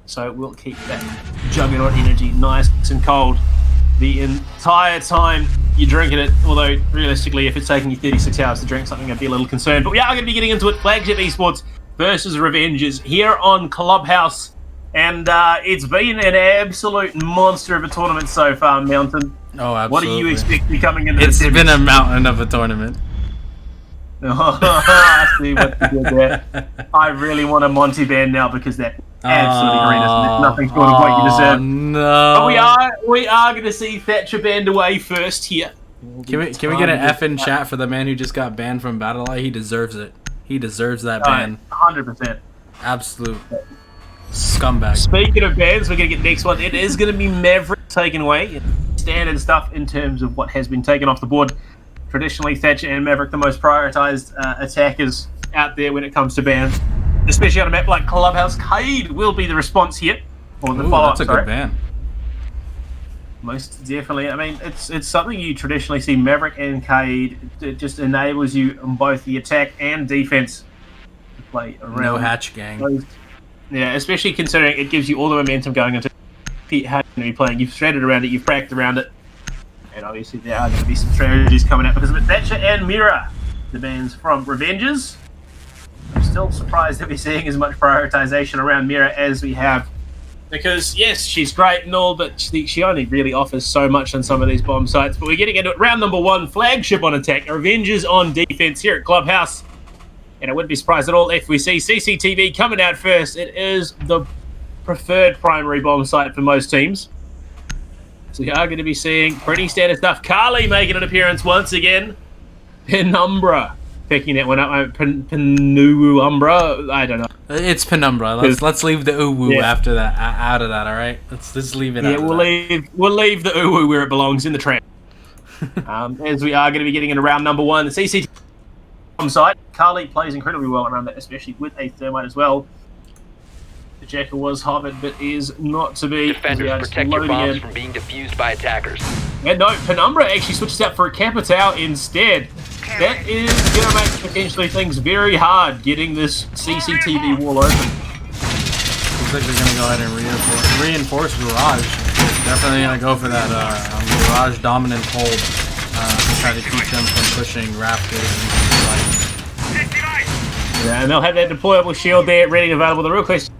So we'll keep that Juggernaut energy nice and cold the entire time you're drinking it. Although, realistically, if it's taking you 36 hours to drink something, I'd be a little concerned. But we are going to be getting into it. Flagship eSports versus Revengers here on Clubhouse. And it's been an absolute monster of a tournament so far, Mountain. Oh, absolutely. What do you expect to be coming into It's been a mountain of a tournament. I see what you did there. I really want a Monty band now because that absolutely horrendous. There's nothing short of what you deserve. No. But we are going to see Thatcher banned away first here. Can we get an F in chat for the man who just got banned from Battle Eye? He deserves it. He deserves that ban. 100%. Absolute scumbag. Speaking of bans, we're going to get the next one. It is going to be Maverick taken away. Standard stuff in terms of what has been taken off the board. Traditionally, Thatcher and Maverick the most prioritized attackers out there when it comes to bans. Especially on a map like Clubhouse. Cade will be the response here. Or the follow-up, that's a good ban. Most definitely. I mean, it's something you traditionally see Maverick and Cade. It just enables you on both the attack and defense to play around. No hatch gang. Yeah, especially considering it gives you all the momentum going into how you're going to be playing. You've threaded around it, you've cracked around it. And obviously there are going to be some strategies coming out because of it. Thatcher and Mira, the bans from Revengers. I'm still surprised that we're seeing as much prioritization around Mira as we have. Because, yes, she's great and all, but she only really offers so much on some of these bomb sites. But we're getting into it. Round number 1, Flagship on attack, Revengers on defense here at Clubhouse. And I wouldn't be surprised at all if we see CCTV coming out first. It is the preferred primary bomb site for most teams. So you are going to be seeing pretty standard stuff. Carly making an appearance once again. Penumbra picking that one up. Penumbra, I don't know. It's Penumbra. Let's leave the uwu after that, out of that. All right, let's just leave it. Yeah, we'll leave the uwu where it belongs, in the trash. As we are going to be getting into round number 1, the CCTV bomb site. Carly plays incredibly well around that, especially with a thermite as well. The Jackal was hovered, but is not to be. Defenders, protect your bombs from being defused by attackers. And no, Penumbra actually switches out for a Capitao instead. That is going to make potentially things very hard getting this CCTV wall open. Looks like they're going to go ahead and reinforce Garage. Definitely going to go for that Garage dominant hold to try to keep them from pushing Raptors into the light. Yeah, and they'll have that deployable shield there ready and available. The real question,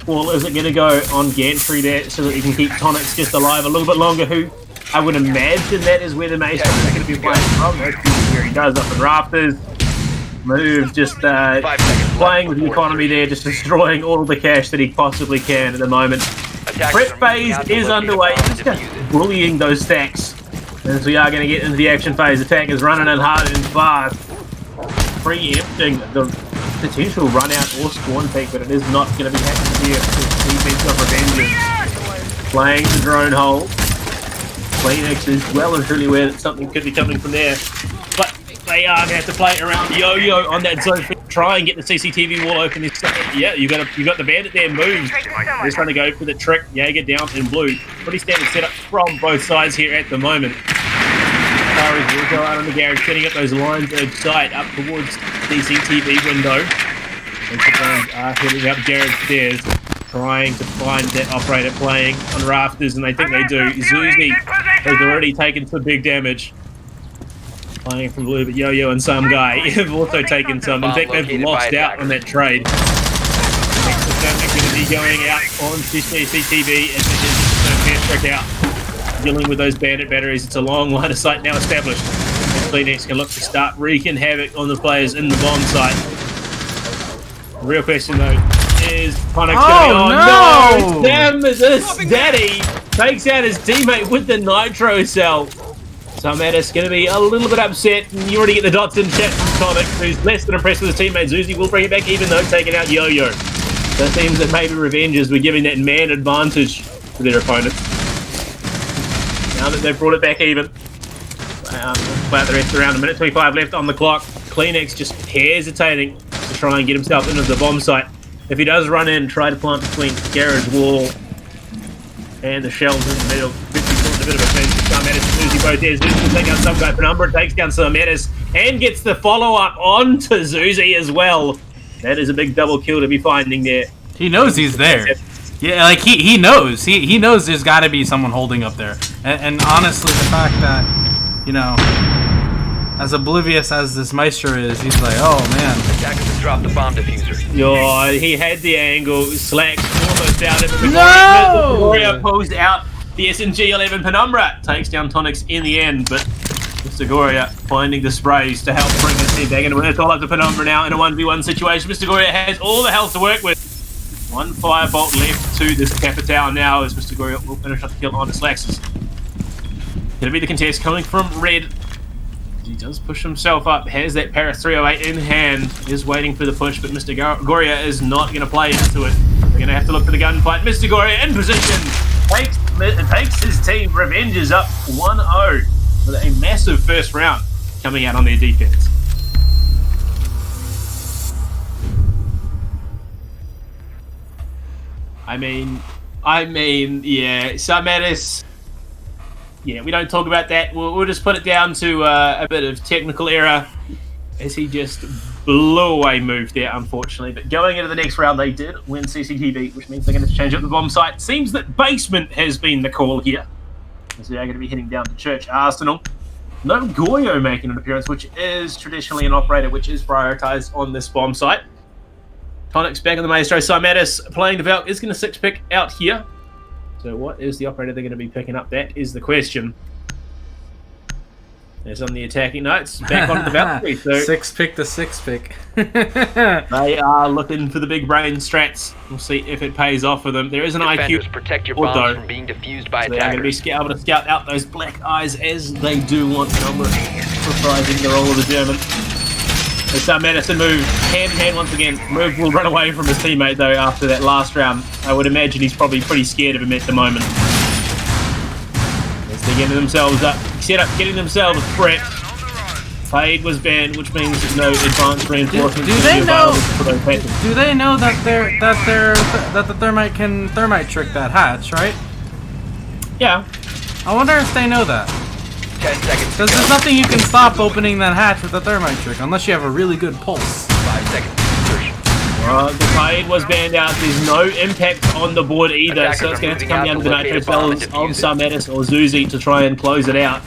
well, is it going to go on Gantry there so that you can keep Tonics just alive a little bit longer? Who I would imagine that is where the Maestros are going to be playing from. That's where he does up in Rafters. Move, just playing with the economy there, just destroying all the cash that he possibly can at the moment. Prep phase is underway. Just bullying those stacks. As we are going to get into the action phase, attack is running in hard and fast. Preempting the potential run out or spawn peak, but it is not going to be happening here. Defense of Revengers playing the drone hole. Kleenex is well and truly aware that something could be coming from there, but they are going to have to play around Yo-Yo on that zone. Try and get the CCTV wall open. Yeah, you got the bandit there. Moves. They're trying to go for the trick. Jaeger down in blue. Pretty standard setup from both sides here at the moment. Tyrese will go out on the garage, setting up those lines of sight up towards the CCTV window. And the are heading up garage stairs, trying to find that operator playing on Rafters, and they think they do. Zuzi has already taken some big damage. Playing from blue, but Yo-Yo and some guy have also taken some. In fact, they've lost out on that trade. Next is going to be going out on CCTV as they just trick out. Dealing with those bandit batteries. It's a long line of sight now established. And Kleenex can look to start wreaking havoc on the players in the bomb site. The real question though is Connick's going to be no! Damn, this daddy takes out his teammate with the nitro cell. So Mattis going to be a little bit upset. You already get the dots in chat from Connick, who's less than impressed with his teammate. Zuzi will bring it back even though taking out Yo-Yo. So it seems that maybe Revengers were giving that man advantage to their opponents. Now that they've brought it back even. Play out the rest around. A minute 25 left on the clock. Kleenex just hesitating to try and get himself into the bomb site. If he does run in, try to plant between garage wall and the shells in the middle. A bit of a pinch. Mattis and Zuzi both there. Zuzi will take out some guy. Penumbra takes down some Mattis and gets the follow-up onto Zuzi as well. That is a big double kill to be finding there. He knows he's there. Yeah, like he knows. He knows there's got to be someone holding up there. And honestly, the fact that, you know, as oblivious as this Maestro is, he's like, oh man. Attackers have dropped the bomb diffuser. Yo, he had the angle. Slacks almost out of it. No! Warrior pulls out the SMG-11. Penumbra takes down Tonics in the end, but Mr. Goria finding the sprays to help bring his team back into it. It's all up to Penumbra now in a 1v1 situation. Mr. Goria has all the health to work with. One firebolt left to this Capitao now as Mr. Goria will finish up the kill on the Slacks. Gonna be the contest coming from Red. He does push himself up, has that Paris 308 in hand, is waiting for the push, but Mr. Goria is not going to play into it. We're going to have to look for the gunfight. Mr. Goria in position, takes his team, Revenges up 1-0 with a massive first round coming out on their defense. I mean, yeah, Sarmatis. Yeah, we don't talk about that. We'll just put it down to a bit of technical error as he just blew away move there, unfortunately. But going into the next round, they did win CCTV, which means they're going to change up the bomb site. Seems that basement has been the call here, as they are going to be heading down to Church Arsenal. No Goyo making an appearance, which is traditionally an operator which is prioritized on this bomb site. Tonics back on the Maestro. Sarmatis playing the Valk is going to 6-pick out here. So what is the operator they're going to be picking up? That is the question. There's on the attacking notes. Back onto the Valkyrie. So 6-pick the 6-pick. they are looking for the big brain strats. We'll see if it pays off for them. There is an Defenders, IQ. protect your bombs from being defused by So they are going to attackers. be able to scout out those black eyes as they do want the number, reprising the role of the German. It's Madison move hand in hand once again. Move will run away from his teammate though after that last round. I would imagine he's probably pretty scared of him at the moment. As they're getting themselves up, set up, getting themselves prepped. Fade was banned, which means no advanced reinforcements. Do they know? Do they know that the thermite can thermite trick that hatch, right? Yeah. I wonder if they know that. 10 seconds. Because there's nothing you can stop opening that hatch with a thermite trick, unless you have a really good pulse. 5 seconds. Insertion. The fade was banned out. There's no impact on the board either, so it's going to have to come down to the nitro spells of Sarmatis or Zuzi to try and close it out.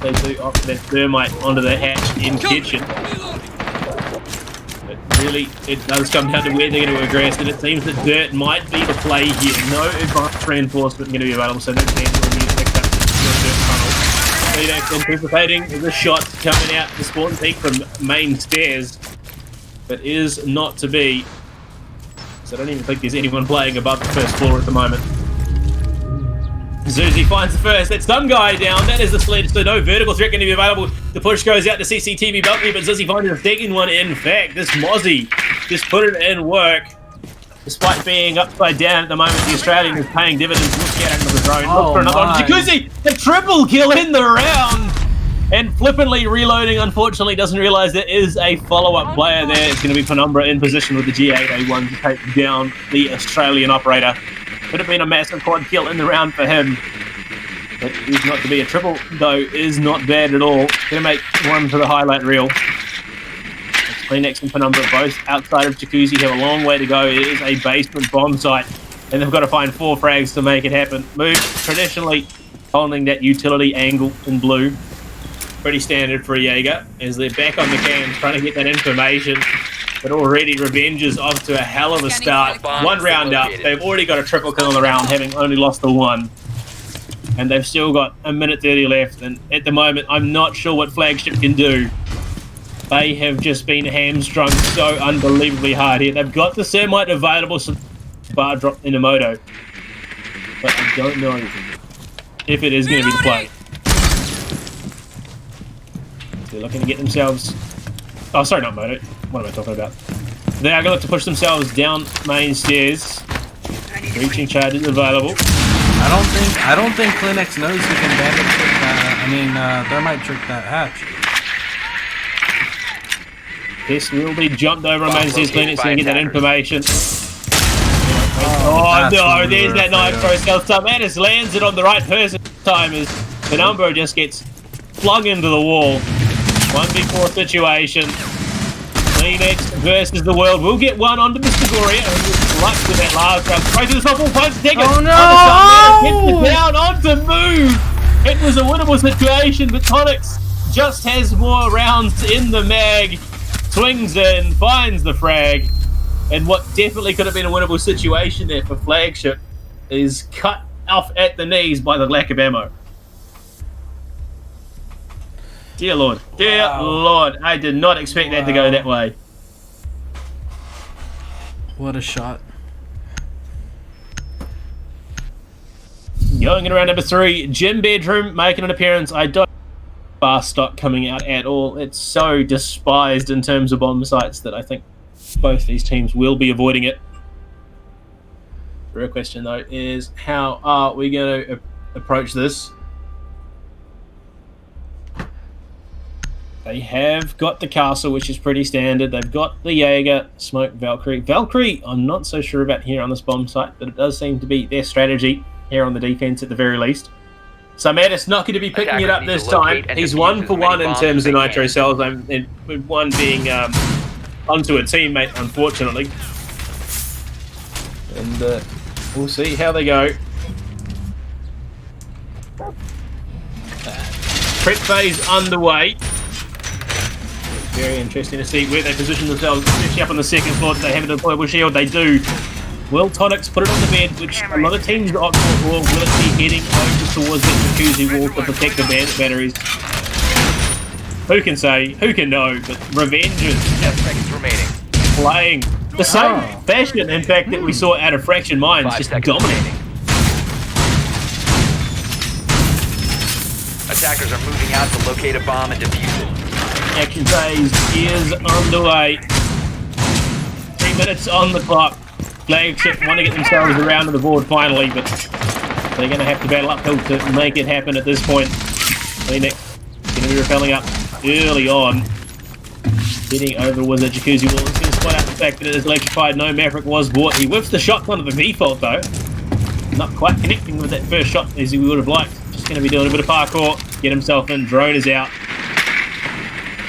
They do offer that thermite onto the hatch in kitchen. But really, it does come down to where they're going to aggress, and it seems that dirt might be the play here. No advanced reinforcement going to be available, so no chance of being picked up to the dirt tunnel. Phoenix anticipating the shot coming out the spawn peak from main stairs, but is not to be. So I don't even think there's anyone playing above the first floor at the moment. Zuzi finds the first. That's some guy down. That is the sledge, so no vertical threat going to be available. The push goes out to CCTV Valkyrie, but Zuzi finds the second one. In fact, this Mozzie just put it in work. Despite being upside down at the moment, the Australian is paying dividends. Looks out into the drone. Look for another one. Jacuzzi, a triple kill in the round. And flippantly reloading, unfortunately, doesn't realise there is a follow-up player there. It's going to be Penumbra in position with the G8A1 to take down the Australian operator. Could have been a massive quad kill in the round for him. But is not to be. A triple, though, is not bad at all. Going to make one for the highlight reel. Kleenex and Penumbra both outside of Jacuzzi have a long way to go. It is a basement bomb site, and they've got to find 4 frags to make it happen. Move traditionally holding that utility angle in blue. Pretty standard for a Jaeger, as they're back on the cans trying to get that information. But already Revenge is off to a hell of a start. 1 round up. They've already got a triple kill in the round, having only lost the 1. And they've still got a minute 30 left. And at the moment, I'm not sure what Flagship can do. They have just been hamstrung so unbelievably hard here. They've got the Thermite available, so bar drop in the moto. But I don't know if it is going to be the play. They're looking to get themselves... Oh, sorry, not moto. What am I talking about? They are going to look to push themselves down main stairs. Reaching charges available. I don't think Kleenex knows he can bandit trick that. Thermite trick that hatch. This will be jumped over on main stairs. Kleenex going to get that information. Oh no, there's that nitro stealth. Sarmatis lands it on the right person this time as Penumbra just gets flung into the wall. 1v4 situation. Kleenex versus the world. We'll get one onto Mr. Goria, who was luck with that last round. Straight to the softball punch. Take it. Oh no! Gets it down onto move. It was a winnable situation, but Tonix just has more rounds in the mag. Swings in, finds the frag. And what definitely could have been a winnable situation there for Flagship is cut off at the knees by the lack of ammo. Dear Lord. Dear Lord. I did not expect that to go that way. What a shot. Going in around number 3, Gym Bedroom making an appearance. I don't fast stock coming out at all. It's so despised in terms of bomb sites that I think both these teams will be avoiding it. The real question though is how are we going to approach this? They have got the castle, which is pretty standard. They've got the Jaeger, Smoke, Valkyrie. Valkyrie, I'm not so sure about here on this bomb site, but it does seem to be their strategy here on the defense at the very least. So Mattis not going to be picking it up this time. He's 1 for 1 in terms of nitro cells, and one being onto a teammate, unfortunately. And we'll see how they go. Prep phase underway. Very interesting to see where they position themselves, especially up on the second floor. They have a deployable shield. They do. Will Tonix put it on the bed, which a lot of teams opt for, or will it be heading over towards the jacuzzi wall to protect the bandit batteries? Who can say? Who can know? But Revenge is 10 seconds remaining. playing the same fashion, in fact, that we saw out of Fraction Minds, just dominating. Attackers are moving out to locate a bomb and defuse it. Action phase is underway. 3 minutes on the clock. Flagship want to get themselves around to the board finally, but they're going to have to battle uphill to make it happen at this point. Phoenix going to be repelling up early on. Heading over was a jacuzzi wall. It's going to spot out the fact that it is electrified. No Maverick was bought. He whiffs the shotgun of the default though. Not quite connecting with that first shot as he would have liked. Just going to be doing a bit of parkour. Get himself in. Drone is out.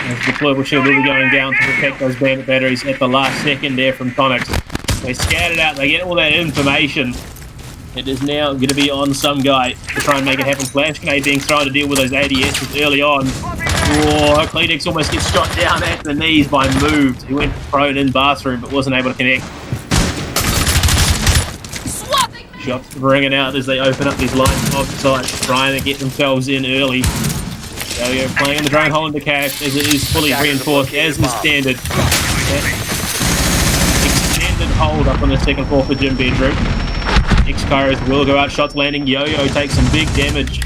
As the deployable shield will be going down to protect those bandit batteries at the last second there from Tonix. They scout it out, they get all that information. It is now going to be on some guy to try and make it happen. Flash grenade being thrown to deal with those ADSs early on. Oh, Kleenex almost gets shot down at the knees by Moved. He went prone in bathroom but wasn't able to connect. Shots ringing out as they open up these lines of sight, trying to get themselves in early. Yo-Yo playing in the drone hole into cash as it is fully reinforced as is standard. Extended hold up on the second floor for Gym Bedroom. X-Kairos will go out, shots landing. Yo-Yo takes some big damage.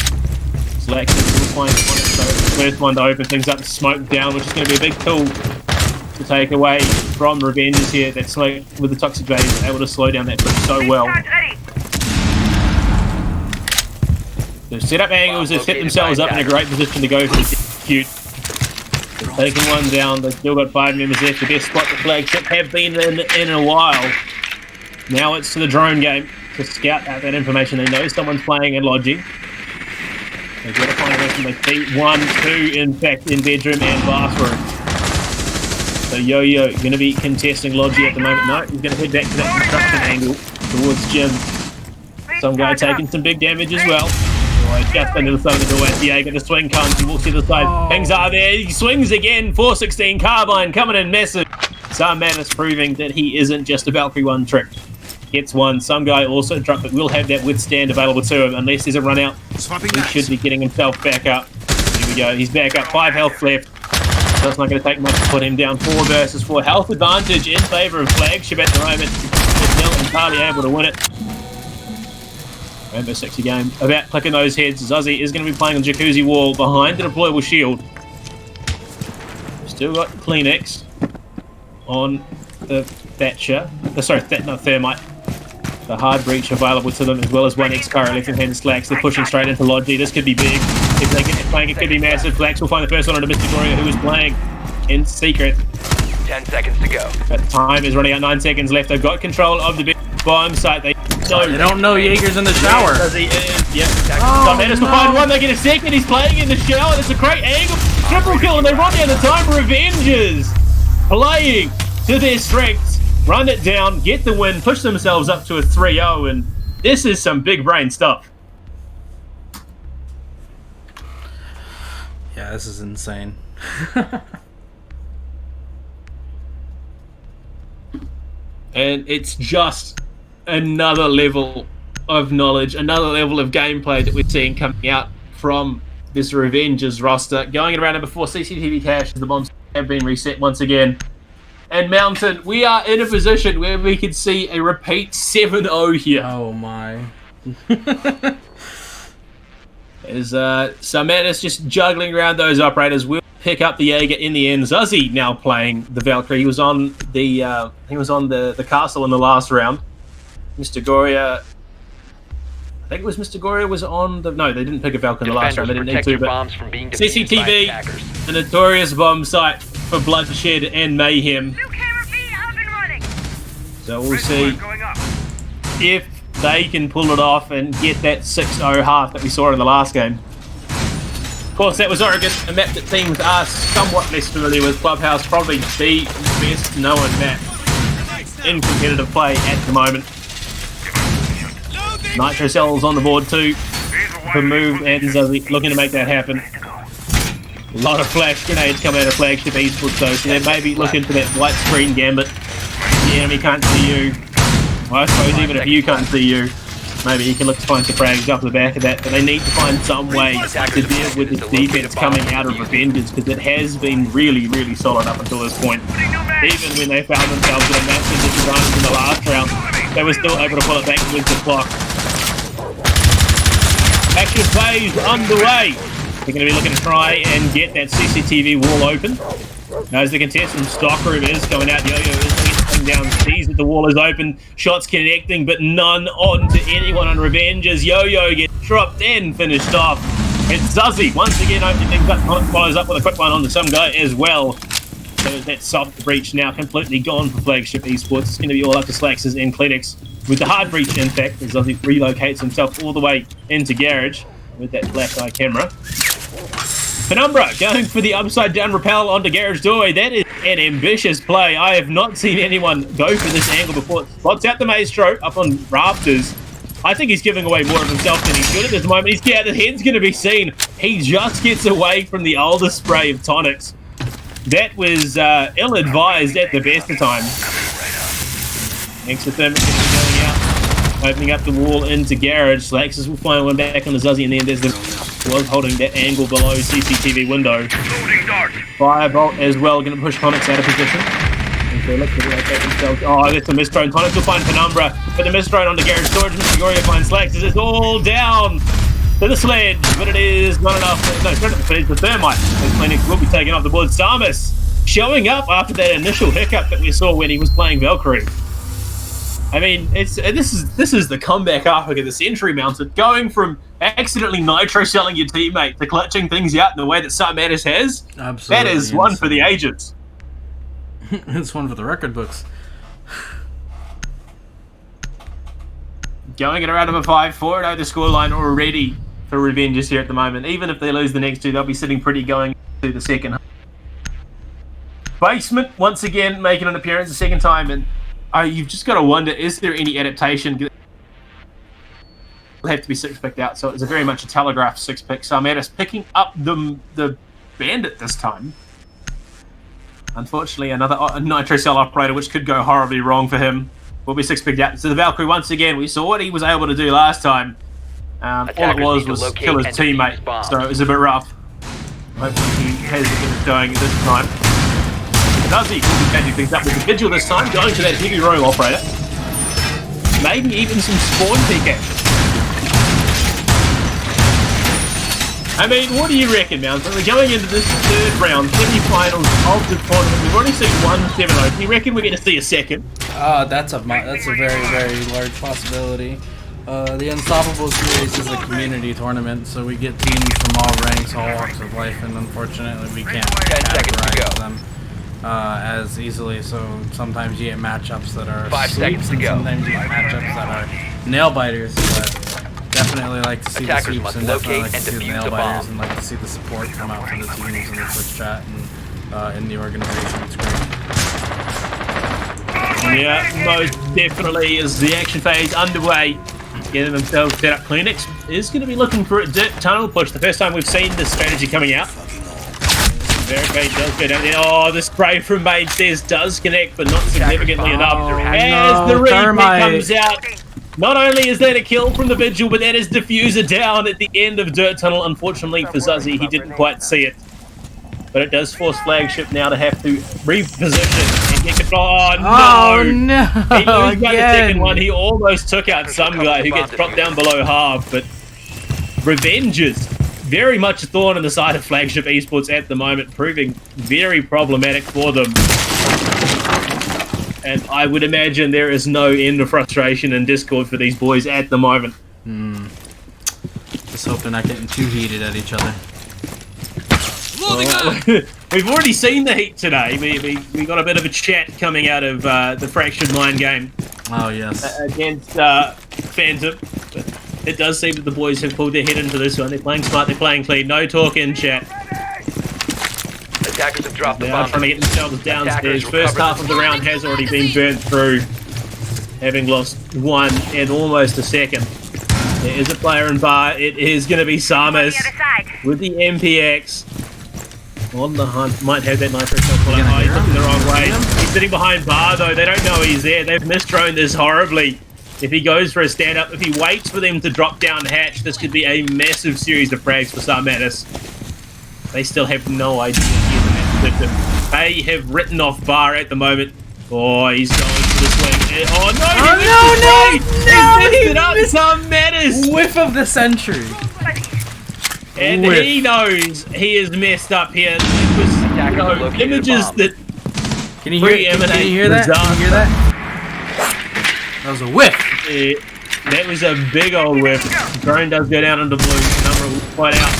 Slack is playing on it, so the first one to open things up, Smoke down, which is going to be a big tool to take away from Revenges here. That Smoke with the Toxic Phase is able to slow down that push so well. The setup angles have set themselves up in a great position to go for the execute. They're taking one down. They've still got 5 members left. The best spot the Flagship have been in a while. Now it's to the drone game to scout out that information. They know someone's playing in Logi. They've got to find a weapon. They see 1, 2, in fact, in bedroom and bathroom. So Yo-Yo going to be contesting Logi at the moment. No, he's going to head back to that construction angle towards Jim. Some guy taking some big damage as well. Just under the side of the door as Diego, the swing comes, he walks to the side, Things are there, he swings again, 416 carbine coming in massive. Sam Madness proving that he isn't just a Valkyrie one trick. Gets one, some guy also dropped, but will have that withstand available to him unless there's a run out. He should be getting himself back up. Here we go, he's back up, 5 health left. So it's not going to take much to put him down. 4 versus 4, health advantage in favour of Flagship at the moment. Still entirely able to win it. Rainbow Sexy game about clicking those heads. Zuzzy is going to be playing on the jacuzzi wall behind the deployable shield. Still got Kleenex on the Thatcher. Thermite. The hard breach available to them, as well as 1 X-Car left-handed Slacks. They're pushing straight into Logi. This could be big. If they get it playing, it could be massive. Flax will find the first one onto Mr. Gloria, who is playing in secret. 10 seconds to go. But time is running out. 9 seconds left. They've got control of the big bomb site. They don't know Jaeger's in the shower. Yes, he is. Yep. So Mattis will find one. They get a second. He's playing in the shower. That's a great angle. Triple kill, and they run down the time. Revenges playing to their strengths, run it down, get the win, push themselves up to a 3-0, and this is some big brain stuff. Yeah, this is insane. And it's just another level of knowledge, another level of gameplay that we're seeing coming out from this Revenge's roster. Going at around number 4, CCTV cache, the bombs have been reset once again. And Mountain, we are in a position where we could see a repeat 7-0 here. Oh my. As Sarmatis just juggling around those operators, will pick up the Jaeger in the end. Zuzzy now playing the Valkyrie. He was on the castle in the last round. Mr. Goria, I think it was Mr. Goria was on the... No, they didn't pick a Valkyrie in the last round. They didn't need to, but CCTV, a notorious bomb site for bloodshed and mayhem. So we'll see if they can pull it off and get that 6-0 half that we saw in the last game. Of course, that was Oregon, a map that teams are somewhat less familiar with. Clubhouse, probably the best known map in competitive play at the moment. Nitro Cells on the board too for Move and Zuzzy looking to make that happen. A lot of flash grenades coming out of Flagship eSports though, so they may be looking for that white screen gambit. The enemy can't see you. Well, I suppose even if you can't see you, maybe you can look to find some frags off the back of that, but they need to find some way to deal with this defense coming out of Revenge's, because it has been really, really solid up until this point. Even when they found themselves in a massive disadvantage in the last round, they were still able to pull it back with the clock. Action plays underway. They're going to be looking to try and get that CCTV wall open. As the contestant stockroom is coming out, Yo-Yo is coming down, sees that the wall is open, shots connecting, but none on to anyone on Revenge's. Yo-Yo gets dropped and finished off. It's Zuzzy once again opening things up, follows up with a quick one onto some guy as well. So that soft breach now completely gone for Flagship eSports. It's going to be all up to Slaxes and Clinics with the hard breach, in fact, as Zuzzy relocates himself all the way into Garage with that black eye camera. Penumbra going for the upside down rappel onto Garage doorway. That is an ambitious play. I have not seen anyone go for this angle before. Spots out the maestro up on rafters. I think he's giving away more of himself than he should at this moment. He's scared, his head's going to be seen. He just gets away from the older spray of tonics. That was ill-advised at the best of times. Exothermic going out, opening up the wall into Garage. Slaxes will find one back on the Zuzzy, and then there's the was holding that angle below CCTV window. Firebolt as well, going to push Tonics out of position. Okay, let's relocate themselves. Oh, that's a misdrone. Tonics will find Penumbra, but the misdrone onto Garage storage. Mr. Goria finds Slaxes. It's all down to the sledge, but it is not enough. No, it's not the thermite. The Clinics will be taken off the board. Samus showing up after that initial hiccup that we saw when he was playing Valkyrie. I mean, this is the comeback arc of the century, Mounted. Going from accidentally nitro selling your teammate to clutching things out in the way that Sarmatis has. Absolutely. That is one for the ages. It's one for the record books. Going at around number 5, 4-0 the scoreline already for Revenge's here at the moment. Even if they lose the next two, they'll be sitting pretty going to the second half. Basement once again making an appearance the second time, and you've just got to wonder, is there any adaptation? It'll have to be 6-picked out, so it's very much a telegraph 6-pick. Sarmatis picking up the Bandit this time. Unfortunately, another Nitro Cell operator, which could go horribly wrong for him, will be 6-picked out. So the Valkyrie, once again, we saw what he was able to do last time. All it was kill his teammate, so it was a bit rough. Hopefully he has a bit of going this time. Does he? He'll be changing things up with the Vigil this time, going to that heavy royal operator. Maybe even some spawn peek action. I mean, what do you reckon, Mountain? We're going into this third round, semi-finals of the tournament. We've already seen one 7-0. Do you reckon we're going to see a second? That's a very, very large possibility. The Unstoppable Series is a community tournament, so we get teams from all ranks, all walks of life, and unfortunately we can't categorize them as easily. So sometimes you get matchups that are 5 seconds to go. Sometimes you get matchups that are nail biters, but definitely like to see the sweeps and definitely like to see the nail biters and like to see the support come out from the teams in the Twitch chat and in the organization. It's great. Yeah, most definitely is the action phase underway. Getting themselves set up. Kleenex is going to be looking for a dirt tunnel push. The first time we've seen this strategy coming out. Barricade does go down there. Oh, the spray from main says does connect, but not significantly enough. As the replay comes out, not only is that a kill from the Vigil, but that is diffuser down at the end of dirt tunnel. Unfortunately for Zuzzy, he didn't quite see it. But it does force Flagship now to have to reposition and get control. Oh, no! He loses by the second one. He almost took out some guy who gets dropped down below half. But Revenges, very much a thorn in the side of Flagship eSports at the moment, proving very problematic for them. And I would imagine there is no end of frustration and discord for these boys at the moment. Just hope they're not getting too heated at each other. We've already seen the heat today. We got a bit of a chat coming out of the Fractured Mind game. Oh, yes. Against Phantom. It does seem that the boys have pulled their head into this one. They're playing smart, they're playing clean. No talk in chat. Attackers have dropped the They bomb. are trying to get themselves downstairs. First half of the round has already been burnt through, having lost 1 and almost a second. There is a player in bar. It is going to be Samus with the MPX. On the hunt, might have that nitro shot. Oh, he's looking the wrong way. He's sitting behind bar though. They don't know he's there. They've misdroned this horribly. If he goes for a stand up, if he waits for them to drop down hatch, this could be a massive series of frags for Sarmatis. They still have no idea he is in that position. They have written off bar at the moment. Oh, he's going for the swing. Oh no! He missed it up. Sarmatis. Whiff of the century. And he knows he is messed up here. It was, images that Can you hear that? Can you hear that? That was a whiff. That was a big old whiff. Drone does go down into blue. Number will fight out.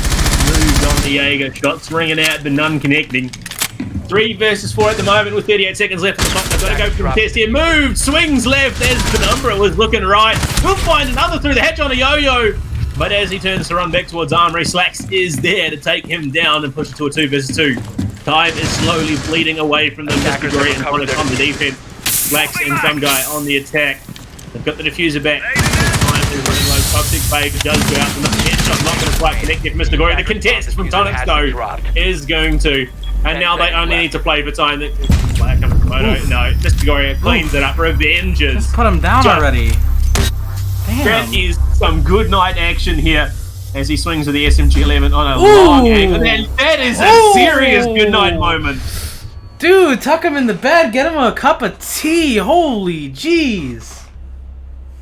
Moves on the Jaeger. Shots ringing out, but none connecting. 3 versus 4 at the moment with 38 seconds left on the clock. They've got to go for the test here. Moved. Swings left. There's Penumbra. Was looking right. We'll find another through the hatch on a yo-yo. But as he turns to run back towards Armory, Slacks is there to take him down and push it to a 2 versus 2. Time is slowly bleeding away from them. Mr. Gory and Connor on the defense. Slacks and some guy on the attack. They've got the diffuser back. Time is running low. Toxic Fade does go out. The headshot not going to quite connect if Mr. Gory. The contest from Tonics though is going to. And now they only need to play for time. Player coming from Moto. No, Mr. Gory cleans it up. Revenges. Just put him down already. Damn. That is some good night action here as he swings with the SMG-11 on a long angle. That is a serious good night moment. Dude, tuck him in the bed. Get him a cup of tea. Holy jeez.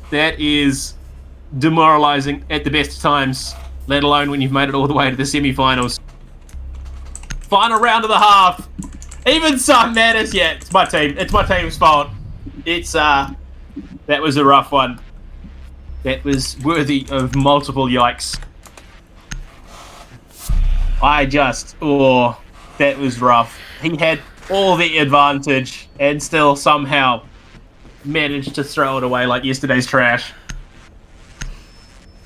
That is demoralizing at the best of times, let alone when you've made it all the way to the semi-finals. Final round of the half. Even some matters. Yeah, it's my team. It's my team's fault. It's that was a rough one. That was worthy of multiple yikes. That was rough. He had all the advantage and still somehow managed to throw it away like yesterday's trash.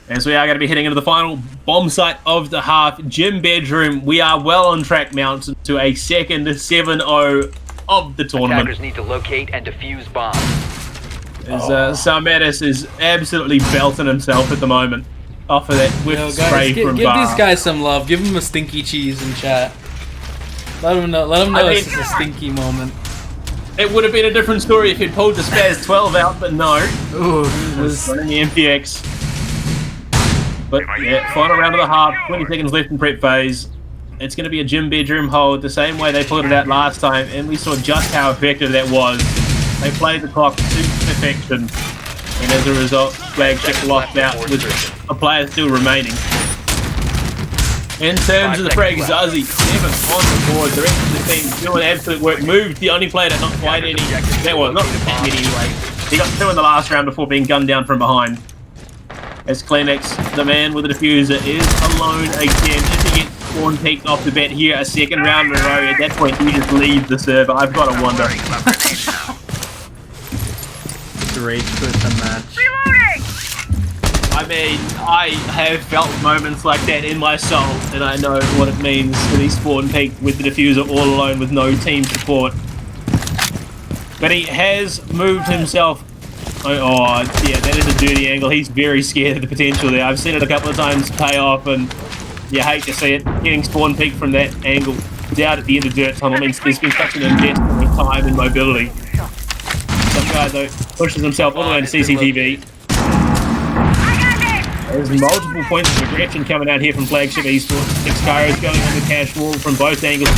As we are going to be heading into the final bomb site of the half, Gym Bedroom, we are well on track, mounts to a second 7-0 of the tournament. Attackers need to locate and defuse bombs. As Sarmatis is absolutely belting himself at the moment off of that whiff spray from give bar. these guys some love. Give them a stinky cheese in chat. Let them know this is a stinky moment. It would have been a different story if he'd pulled the Spaz 12 out, but no. Ooh, It was running the MPX. But yeah, final round of the half, 20 seconds left in prep phase. It's going to be a Gym Bedroom hold, the same way they pulled it out last time, and we saw just how effective that was. They played the clock to perfection, and as a result, Flagship locked out with a player still remaining. In terms of the frag, Zuzzy, 7 on the board. The rest of the team doing absolute work. Moved the only player that not quite any. That was not that many anyway. He got 2 in the last round before being gunned down from behind. As Kleenex, the man with the diffuser, is alone again. If he gets spawn peaked off the bat here a second round in a row, at that point he just leaves the server. I've got to wonder. Great quit the match. I mean, I have felt moments like that in my soul, and I know what it means to be spawn peaked with the diffuser all alone with no team support. But he has moved himself. Oh, yeah, that is a dirty angle. He's very scared of the potential there. I've seen it a couple of times pay off, and you hate to see it. Getting spawn peak from that angle down at the end of dirt tunnel means there's been such an investment of time and mobility. Some guy, though, pushes himself all the way into CCTV. There's multiple points of aggression coming out here from Flagship eSports. Xcairo is going on the cash wall from both angles.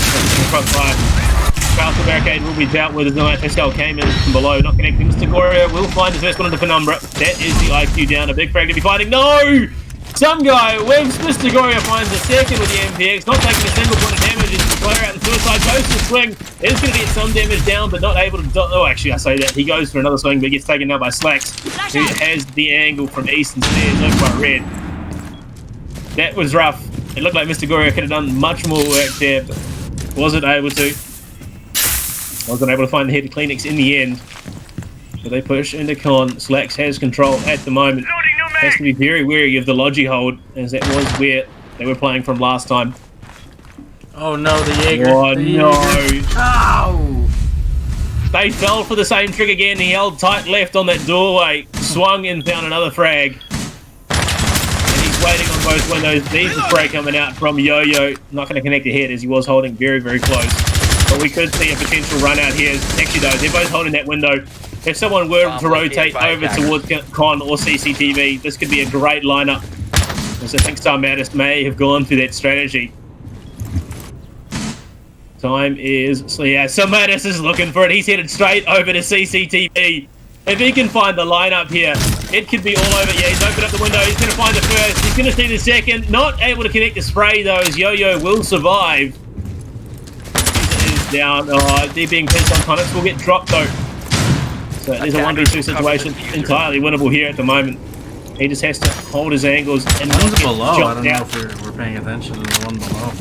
Castle barricade will be dealt with as the FSL came in from below, not connecting. Stagoria will find his first one into Penumbra. That is the IQ down. A big frag to be fighting. No! Some guy, Webs Stagoria finds a second with the MPX, not taking a single point of damage. As the player out the suicide goes to swing. Is going to get some damage down, but not able to. Oh, actually, I say that. He goes for another swing, but gets taken down by Slacks, who has the angle from east and stairs over by red. That was rough. It looked like Mr. Goria could have done much more work there, but wasn't able to. Wasn't able to find the head of Kleenex in the end. But they push into Con. Slacks has control at the moment. Has to be very wary of the Logi hold, as that was where they were playing from last time. Oh no, the Jaeger. Oh no. Ow! They fell for the same trick again. He held tight left on that doorway, swung and found another frag. And he's waiting on both windows. There's the spray coming out from Yo-Yo. Not going to connect the head as he was holding very, very close. But we could see a potential run out here. Actually, though, they're both holding that window. If someone were to rotate over towards Con or CCTV, this could be a great lineup. As I think Star Mattis may have gone for that strategy. Time is... So yeah, Star Mattis is looking for it. He's headed straight over to CCTV. If he can find the lineup here, it could be all over. Yeah, he's opened up the window. He's going to find the first. He's going to see the second. Not able to connect the spray, though, as Yo-Yo will survive. Down. Oh, they're being pissed on. Tonics will get dropped though. So there's a 1v2 situation. Entirely winnable here at the moment. He just has to hold his angles and not One's get below. I jumped don't know out. if we're paying attention to the one below.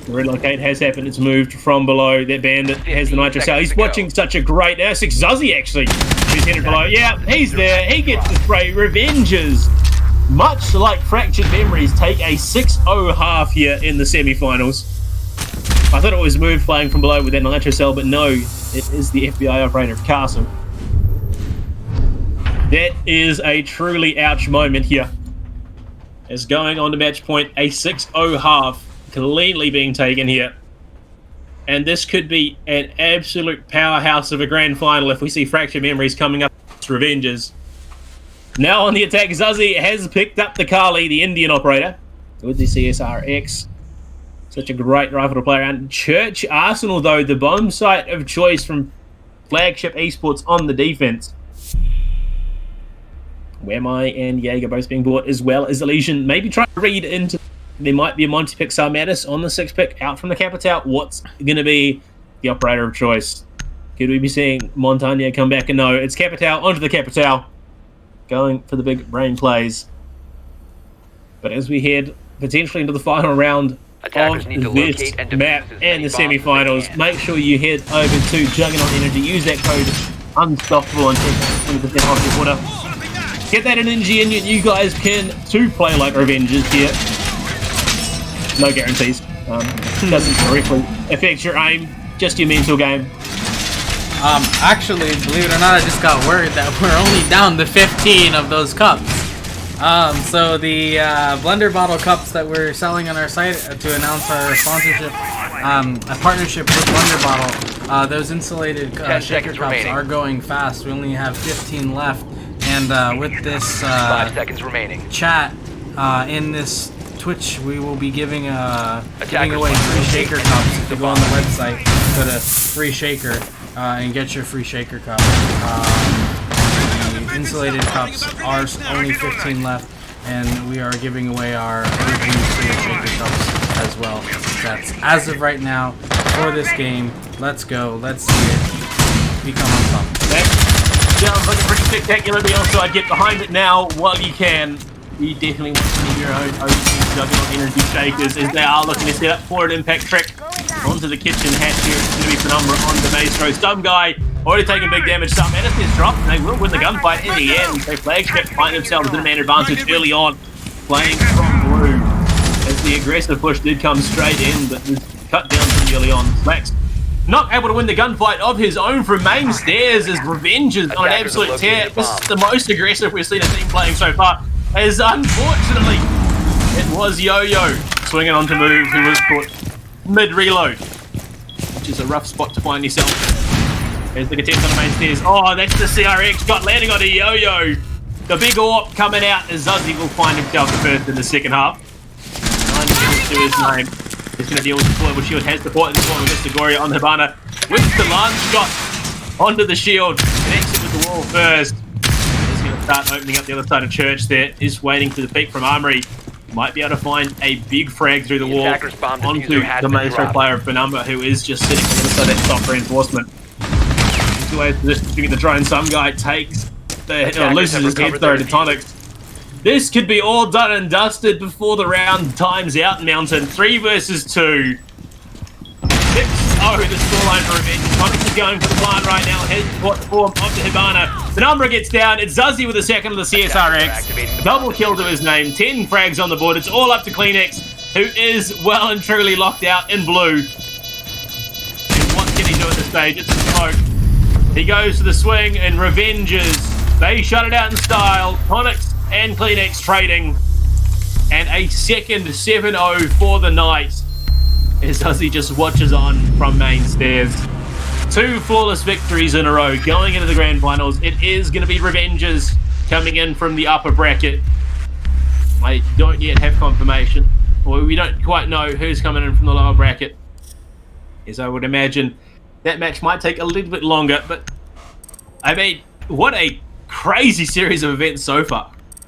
The relocate has happened. It's moved from below. That bandit has the nitro cell. He's watching such a great... Now, Six Zuzzy actually. He's headed below. Yeah, he's there. He gets the spray. Revenges. Much like Fractured Memories, take a 6-0 half here in the semi-finals. I thought it was moved playing from below with that nitro cell, but no, it is the FBI operator of Castle. That is a truly ouch moment here. As going on to match point, a 6-0 half cleanly being taken here. And this could be an absolute powerhouse of a grand final if we see Fractured Memories coming up to Revenges. Now on the attack, Zuzzy has picked up the Kali, the Indian operator, with the CSRX. Such a great rifle to play around. Church Arsenal, though, the bomb site of choice from Flagship eSports on the defense. Wemai and Jaeger both being bought, as well as Elysian. Maybe try to read into... There might be a Monty pick, Star Mattis on the 6 pick out from the Capital. What's going to be the operator of choice? Could we be seeing Montagne come back? And no, it's Capital onto the Capital. Going for the big brain plays. But as we head potentially into the final round of this map and the semi-finals, make sure you head over to Juggernaut Energy. Use that code Unstoppable and take 20% off your order. Get that energy in you guys can to play like Revenges here. No guarantees. Doesn't directly affect your aim, just your mental game. Actually, believe it or not, I just got word that we're only down to 15 of those cups. So the blender bottle cups that we're selling on our site to announce our sponsorship, a partnership with Blender Bottle, those insulated shaker cups are going fast. We only have 15 left, and with this 5 seconds remaining. Chat in this Twitch, we will be giving away 3 shaker cups. If you go on the website, go to free shaker and get your free shaker cup. The insulated cups are only 15 left, and we are giving away our original shaker cups as well. That's as of right now for this game. Let's go. Let's see it become unstoppable. That sounds like a pretty spectacular deal, so I'd get behind it now while you can. You definitely want to need your own Juggernaut Energy Shakers as they are looking to set up for an impact trick onto the kitchen hatch here. It's going to be Penumbra on the base throw. Some guy already taking big damage. Some Mattis gets dropped, and they will win the gunfight in the end. So Flagship find themselves in a man advantage early on, playing from blue. As the aggressive push did come straight in, but was cut down pretty early on. Slacks not able to win the gunfight of his own from main stairs as Revenge is on an Attackers have absolute tear. located a This bomb. is the most aggressive we've seen a team playing so far. As unfortunately, it was Yo-Yo swinging on to move, who was caught mid-reload, which is a rough spot to find yourself. There's the contest on the main stairs. Oh, that's the CRX shot landing on a Yo-Yo. The big AWP coming out as Zuzzy will find himself the first in the second half. 9 kills to his name. He's going to deal with deployable shield. Has support in the form of Mr. Goria on Hibana with the lance shot onto the shield. Connects it with the wall first. He's going to start opening up the other side of church there. Is waiting for the peek from Armory. Might be able to find a big frag through the The wall attacker's bomb onto diffuser has the been maestro dropped. player of Penumber, who is just sitting on the other side of that soft reinforcement. Two ways positioning the drone. Some guy takes loses his head throw to Tonics. This could be all done and dusted before the round times out, Mountain. 3 versus 2. 6-0 the scoreline for Revenge. Tonics is going for the plant right now. Head the form of the Hibana. The number gets down. It's Zuzzy with the second of the CSRX. Double kill to his name. 10 frags on the board. It's all up to Kleenex, who is well and truly locked out in blue. And what can he do at this stage? It's a smoke. He goes to the swing and Revenges. They shut it out in style. Tonics and Kleenex trading. And a second 7-0 for the night. As Zuzzy just watches on from main stairs. 2 flawless victories in a row going into the grand finals. It is going to be Revenges coming in from the upper bracket. I don't yet have confirmation. Or we don't quite know who's coming in from the lower bracket. As I would imagine that match might take a little bit longer, but I mean, what a crazy series of events so far.